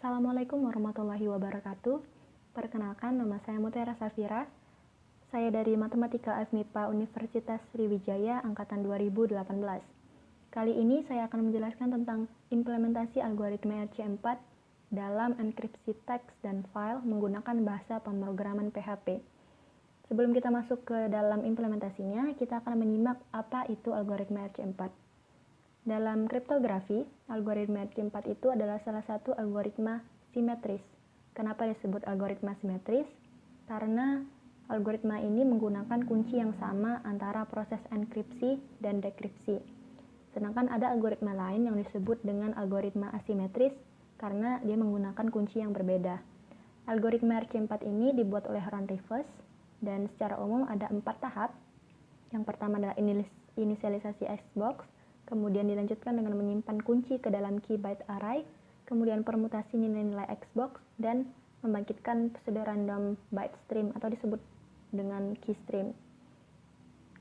Assalamualaikum warahmatullahi wabarakatuh. Perkenalkan, nama saya Mutiara Safira. Saya dari Matematika FMIPA Universitas Sriwijaya Angkatan 2018. Kali ini saya akan menjelaskan tentang implementasi algoritma RC4 dalam enkripsi teks dan file menggunakan bahasa pemrograman PHP. Sebelum kita masuk ke dalam implementasinya, kita akan menyimak apa itu algoritma RC4. Dalam kriptografi, algoritma RC4 itu adalah salah satu algoritma simetris. Kenapa disebut algoritma simetris? Karena algoritma ini menggunakan kunci yang sama antara proses enkripsi dan dekripsi. Sedangkan ada algoritma lain yang disebut dengan algoritma asimetris karena dia menggunakan kunci yang berbeda. Algoritma RC4 ini dibuat oleh Ron Rivers dan secara umum ada 4 tahap. Yang pertama adalah inisialisasi Xbox, kemudian dilanjutkan dengan menyimpan kunci ke dalam key byte array, kemudian permutasi nilai-nilai Xbox, dan membangkitkan pseudo random byte stream atau disebut dengan key stream.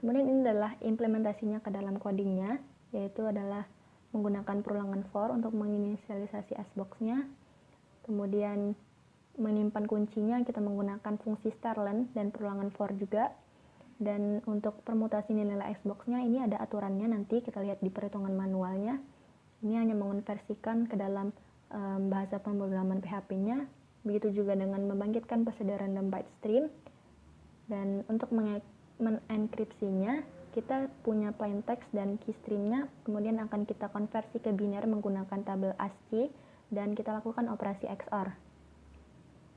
Kemudian ini adalah implementasinya ke dalam codingnya, yaitu adalah menggunakan perulangan for untuk menginisialisasi Xbox-nya, kemudian menyimpan kuncinya kita menggunakan fungsi starlen dan perulangan for juga. Dan untuk permutasi nilai Xbox-nya ini ada aturannya, nanti kita lihat di perhitungan manualnya. Ini hanya mengonversikan ke dalam bahasa pemrograman PHP-nya. Begitu juga dengan membangkitkan pseudo random byte stream. Dan untuk menenkripsinya, kita punya plain text dan key stream-nya, kemudian akan kita konversi ke biner menggunakan tabel ASCII dan kita lakukan operasi XOR.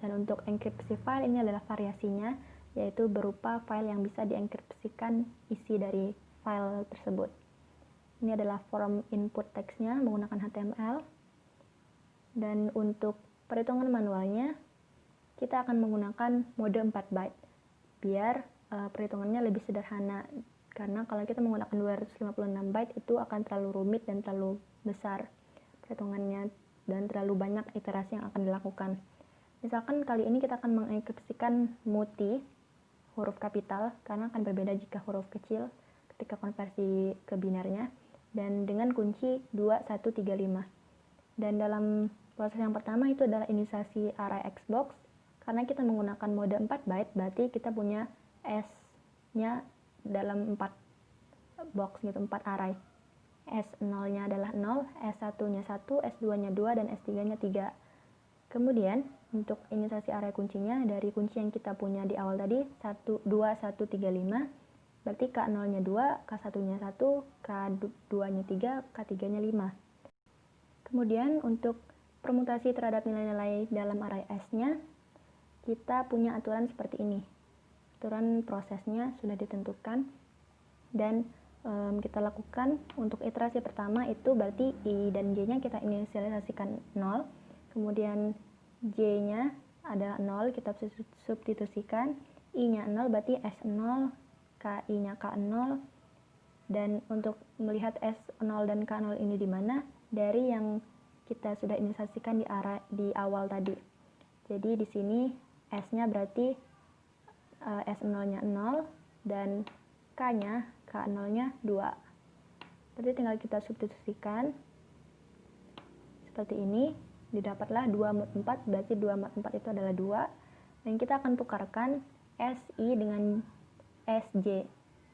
Dan untuk enkripsi file ini adalah variasinya, yaitu berupa file yang bisa dienkripsikan isi dari file tersebut. Ini adalah form input teksnya menggunakan HTML. Dan untuk perhitungan manualnya, kita akan menggunakan mode 4 byte, biar perhitungannya lebih sederhana. Karena kalau kita menggunakan 256 byte, itu akan terlalu rumit dan terlalu besar perhitungannya, dan terlalu banyak iterasi yang akan dilakukan. Misalkan kali ini kita akan mengenkripsikan muti, huruf kapital, karena akan berbeda jika huruf kecil ketika konversi ke binarnya, dan dengan kunci 2135. Dan dalam proses yang pertama itu adalah inisialisasi array Xbox. Karena kita menggunakan mode 4 byte, berarti kita punya S-nya dalam 4 box gitu, 4 array. S0-nya adalah 0, S1-nya 1, S2-nya 2, dan S3-nya 3. Kemudian untuk inisialisasi array kuncinya dari kunci yang kita punya di awal tadi 2135, berarti K0-nya 2, K1-nya 1, K2-nya 3, K3-nya 5. Kemudian untuk permutasi terhadap nilai-nilai dalam array S-nya, kita punya aturan seperti ini. Aturan prosesnya sudah ditentukan dan kita lakukan untuk iterasi pertama itu berarti I dan J-nya kita inisialisasikan 0. Kemudian J-nya ada 0, kita substitusikan, I-nya 0, berarti S0, KI-nya K0, dan untuk melihat S0 dan K0 ini di mana, dari yang kita sudah inisialisasikan di awal tadi. Jadi di sini S-nya berarti S0-nya 0, dan K-nya, K0-nya 2. Berarti tinggal kita substitusikan seperti ini. Didapatlah 2 mod 4, berarti 2 mod 4 itu adalah 2. Dan kita akan tukarkan SI dengan SJ.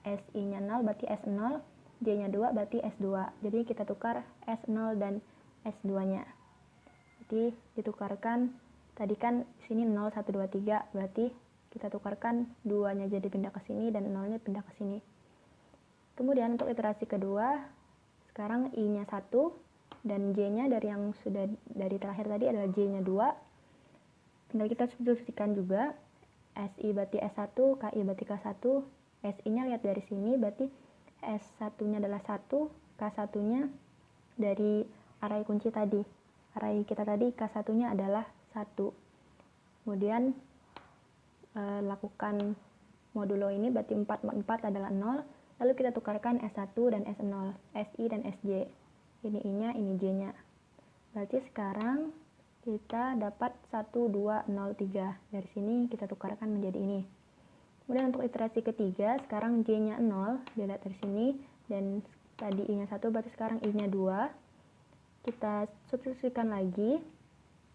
SI-nya 0 berarti S0, J-nya 2 berarti S2. Jadi kita tukar S0 dan S2-nya. Jadi ditukarkan, tadi kan sini 0, 1, 2, 3, berarti kita tukarkan 2-nya jadi pindah ke sini dan 0-nya pindah ke sini. Kemudian untuk iterasi kedua, sekarang I-nya 1, dan J-nya dari yang sudah dari terakhir tadi adalah J-nya 2. Tinggal kita substitusikan juga. SI berarti S1, KI berarti K1, SI-nya lihat dari sini berarti S1-nya adalah 1, K1-nya dari array kunci tadi. Array kita tadi K1-nya adalah 1. Kemudian lakukan modulo ini berarti 4 mod 4 adalah 0. Lalu kita tukarkan S1 dan S0, SI dan SJ. Ini I-nya, ini J-nya. Berarti sekarang kita dapat 1203. Dari sini kita tukarkan menjadi ini. Kemudian untuk iterasi ketiga, sekarang J-nya 0, dilihat dari sini. Dan tadi I-nya 1, berarti sekarang I-nya 2. Kita substitusikan lagi.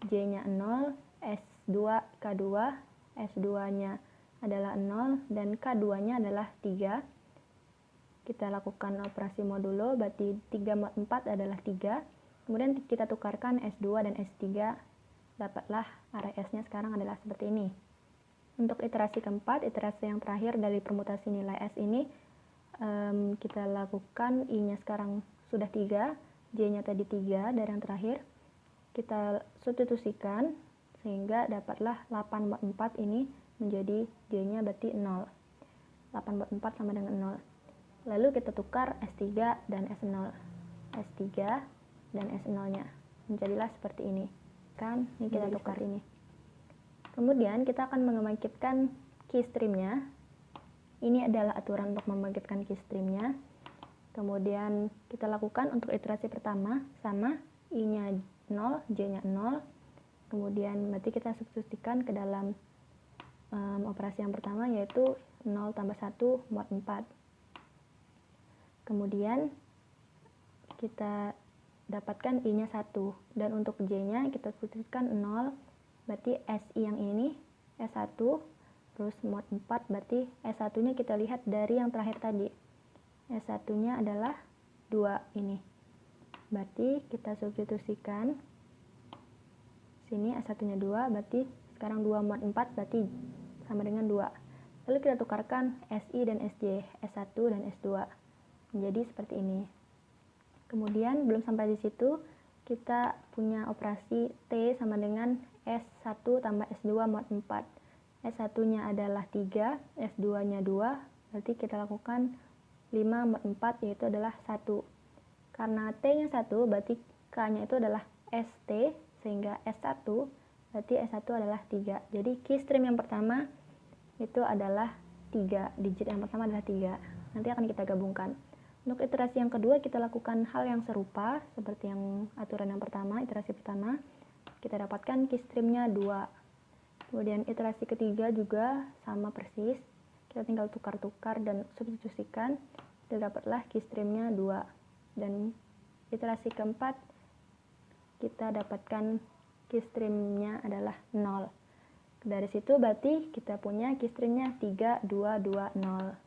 J-nya 0, S2, K2, S2-nya adalah 0, dan K2-nya adalah 3. Kita lakukan operasi modulo, berarti 3 mod 4 adalah 3. Kemudian kita tukarkan S2 dan S3, dapatlah array S-nya sekarang adalah seperti ini. Untuk iterasi keempat, iterasi yang terakhir dari permutasi nilai S ini, kita lakukan I-nya sekarang sudah 3, J-nya tadi 3 dari yang terakhir. Kita substitusikan sehingga dapatlah 8 mod 4 ini menjadi J-nya berarti 0. 8 mod 4 sama dengan 0. Lalu kita tukar S3 dan S0. S3 dan S0-nya. Menjadilah seperti ini. Kan, ini kita tukar ini. Kemudian kita akan membangkitkan keystream-nya. Ini adalah aturan untuk membangkitkan keystream-nya. Kemudian kita lakukan untuk iterasi pertama sama I-nya 0, J-nya 0. Kemudian berarti kita substitusikan ke dalam operasi yang pertama, yaitu 0 tambah 1 mod 4. Kemudian kita dapatkan I-nya 1, dan untuk J-nya kita substitusikan 0, berarti SI yang ini S1, terus mod 4, berarti S1-nya kita lihat dari yang terakhir tadi. S1-nya adalah 2 ini. Berarti kita substitusikan sini S1-nya 2, berarti sekarang 2 mod 4 berarti sama dengan 2. Lalu kita tukarkan SI dan SJ, S1 dan S2. Menjadi seperti ini. Kemudian belum sampai di situ, kita punya operasi T sama dengan S1 tambah S2 mod 4. S1-nya adalah 3, S2-nya 2, berarti kita lakukan 5 mod 4, yaitu adalah 1. Karena T-nya 1, berarti K-nya itu adalah ST, sehingga S1, berarti S1 adalah 3. Jadi keystream yang pertama itu adalah 3, digit yang pertama adalah 3. Nanti akan kita gabungkan. Untuk iterasi yang kedua, kita lakukan hal yang serupa seperti yang aturan yang pertama, iterasi pertama. Kita dapatkan keystream-nya 2. Kemudian iterasi ketiga juga sama persis. Kita tinggal tukar-tukar dan substitusikan. Kita dapatlah keystream-nya 2. Dan iterasi keempat, kita dapatkan keystream-nya adalah 0. Dari situ berarti kita punya keystream-nya 3, 2, 2, 0.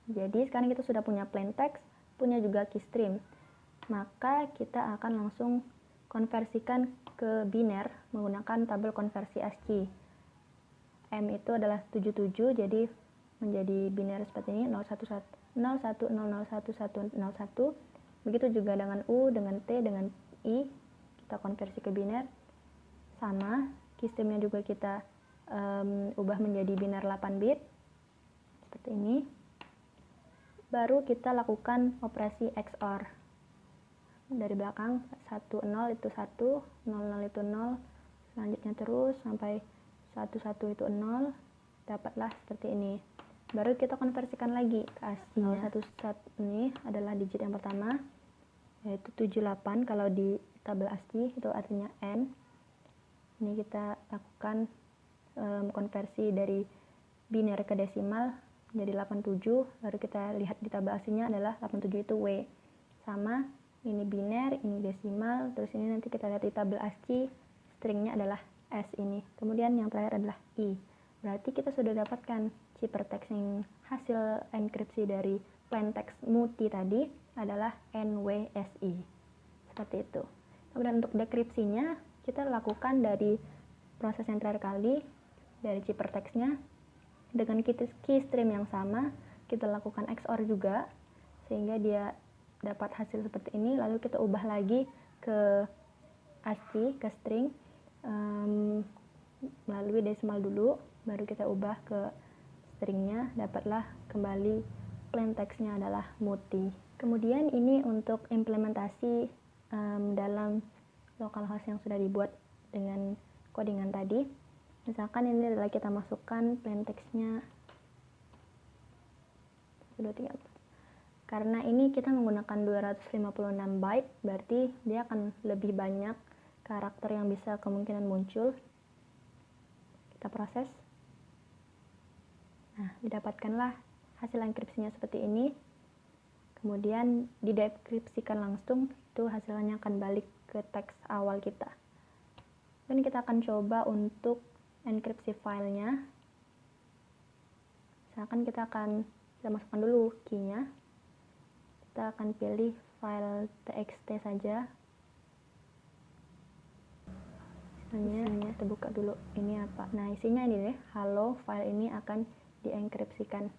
Jadi sekarang kita sudah punya plain text, punya juga keystream. Maka kita akan langsung konversikan ke biner menggunakan tabel konversi ASCII. M itu adalah 77, jadi menjadi biner seperti ini, 011, 01, 001, 101. Begitu juga dengan U, dengan T, dengan I, kita konversi ke biner. Sama, keystreamnya juga kita ubah menjadi biner 8 bit, seperti ini. Baru kita lakukan operasi XOR. Dari belakang, 10 itu 1, 00 itu 0, selanjutnya terus sampai 11 itu 0, dapatlah seperti ini. Baru kita konversikan lagi ke ASCII-nya. 011 ini adalah digit yang pertama, yaitu 78 kalau di tabel ASCII, itu artinya N. Ini kita lakukan konversi dari biner ke desimal jadi 87, baru kita lihat di tabel ASCII-nya adalah 87 itu W. Sama, ini biner, ini desimal, terus ini nanti kita lihat di tabel ASCII, stringnya adalah S ini. Kemudian yang terakhir adalah I. Berarti kita sudah dapatkan ciphertext yang hasil enkripsi dari plain text multi tadi adalah NWSI. Seperti itu. Kemudian untuk dekripsinya, kita lakukan dari proses yang terakhir kali, dari ciphertext-nya, dengan keystream yang sama, kita lakukan XOR juga, sehingga dia dapat hasil seperti ini. Lalu kita ubah lagi ke ASCII, ke string, melalui desimal dulu, baru kita ubah ke stringnya, dapatlah kembali plain text-nya adalah multi. Kemudian ini untuk implementasi dalam localhost yang sudah dibuat dengan codingan tadi. Misalkan ini adalah kita masukkan plain text-nya. Karena ini kita menggunakan 256 byte, berarti dia akan lebih banyak karakter yang bisa kemungkinan muncul. Kita proses. Nah, didapatkanlah hasil enkripsinya seperti ini. Kemudian didekripsikan langsung, itu hasilnya akan balik ke teks awal kita. Dan kita akan coba untuk enkripsi filenya. Misalkan kita masukkan dulu key-nya. Kita akan pilih file txt saja. Misalnya kita buka dulu ini apa. Nah, isinya ini deh, halo, file ini akan dienkripsikan.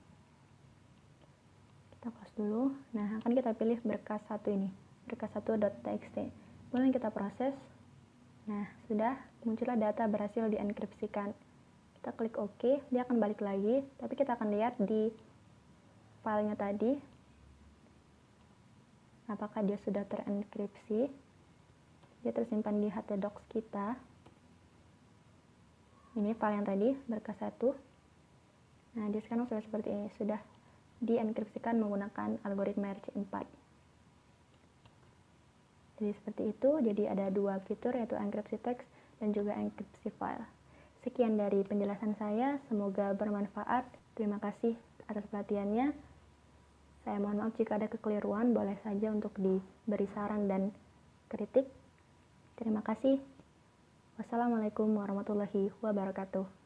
Kita close dulu. Nah, akan kita pilih berkas 1 ini, berkas 1.txt. Kemudian kita proses. Nah, sudah muncullah data berhasil dienkripsikan. Kita klik OK, dia akan balik lagi, tapi kita akan lihat di filenya tadi apakah dia sudah terenkripsi. Dia tersimpan di htdocs kita. Ini file yang tadi, berkas 1. Nah, dia sekarang sudah seperti ini, sudah dienkripsikan menggunakan algoritma RC4. Jadi seperti itu, jadi ada dua fitur, yaitu enkripsi teks dan juga enkripsi file. Sekian dari penjelasan saya, semoga bermanfaat. Terima kasih atas perhatiannya. Saya mohon maaf jika ada kekeliruan, boleh saja untuk diberi saran dan kritik. Terima kasih. Wassalamualaikum warahmatullahi wabarakatuh.